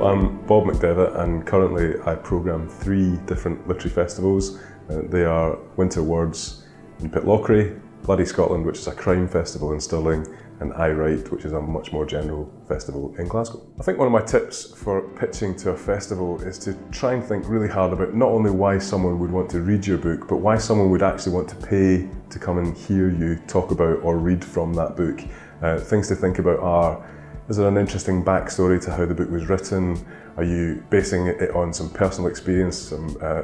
I'm Bob McDevitt and currently I programme 3 different literary festivals. They are Winter Words in Pitlochry, Bloody Scotland, which is a crime festival in Stirling, and I Write, which is a much more general festival in Glasgow. I think one of my tips for pitching to a festival is to try and think really hard about not only why someone would want to read your book, but why someone would actually want to pay to come and hear you talk about or read from that book. Things to think about are, is there an interesting backstory to how the book was written? Are you basing it on some personal experience,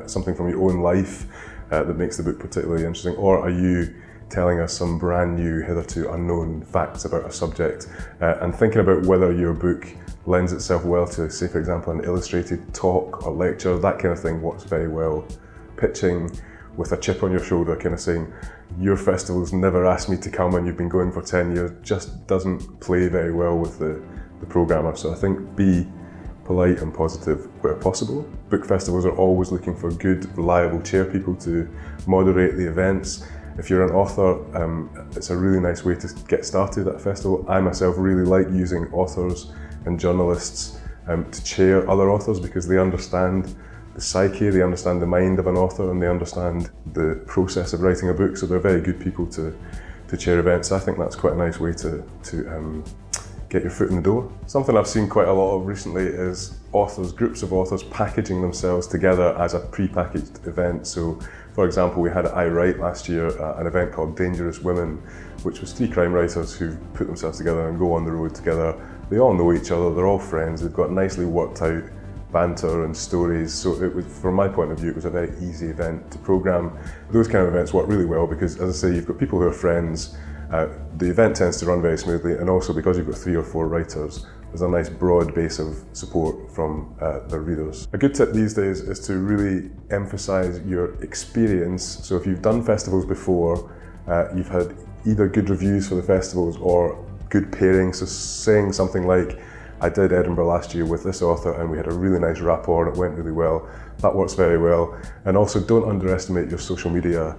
something from your own life that makes the book particularly interesting? Or are you telling us some brand new, hitherto unknown facts about a subject? And thinking about whether your book lends itself well to, say for example, an illustrated talk or lecture, that kind of thing works very well. Pitching with a chip on your shoulder, kind of saying, your festival's never asked me to come and you've been going for 10 years, just doesn't play very well with the programmer. So I think be polite and positive where possible. Book festivals are always looking for good, reliable chair people to moderate the events. If you're an author, it's a really nice way to get started at a festival. I myself really like using authors and journalists to chair other authors because they understand the psyche, they understand the mind of an author, and they understand the process of writing a book, so they're very good people to chair events. I think that's quite a nice way to get your foot in the door. Something I've seen quite a lot of recently is authors, groups of authors packaging themselves together as a pre-packaged event. So for example, we had at I Write last year an event called Dangerous Women, which was 3 crime writers who put themselves together and go on the road together. They all know each other, they're all friends, they've got nicely worked out banter and stories. So it was, from my point of view, it was a very easy event to programme. Those kind of events work really well because, as I say, you've got people who are friends. The event tends to run very smoothly, and also because you've got 3 or 4 writers, there's a nice broad base of support from the readers. A good tip these days is to really emphasise your experience. So if you've done festivals before, you've had either good reviews for the festivals or good pairings. So saying something like, I did Edinburgh last year with this author and we had a really nice rapport and it went really well. That works very well. And also don't underestimate your social media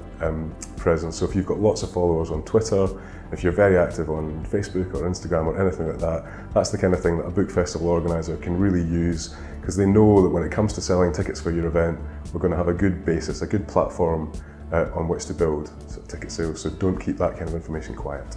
presence. So if you've got lots of followers on Twitter, if you're very active on Facebook or Instagram or anything like that, that's the kind of thing that a book festival organiser can really use, because they know that when it comes to selling tickets for your event, we're going to have a good basis, a good platform on which to build ticket sales. So don't keep that kind of information quiet.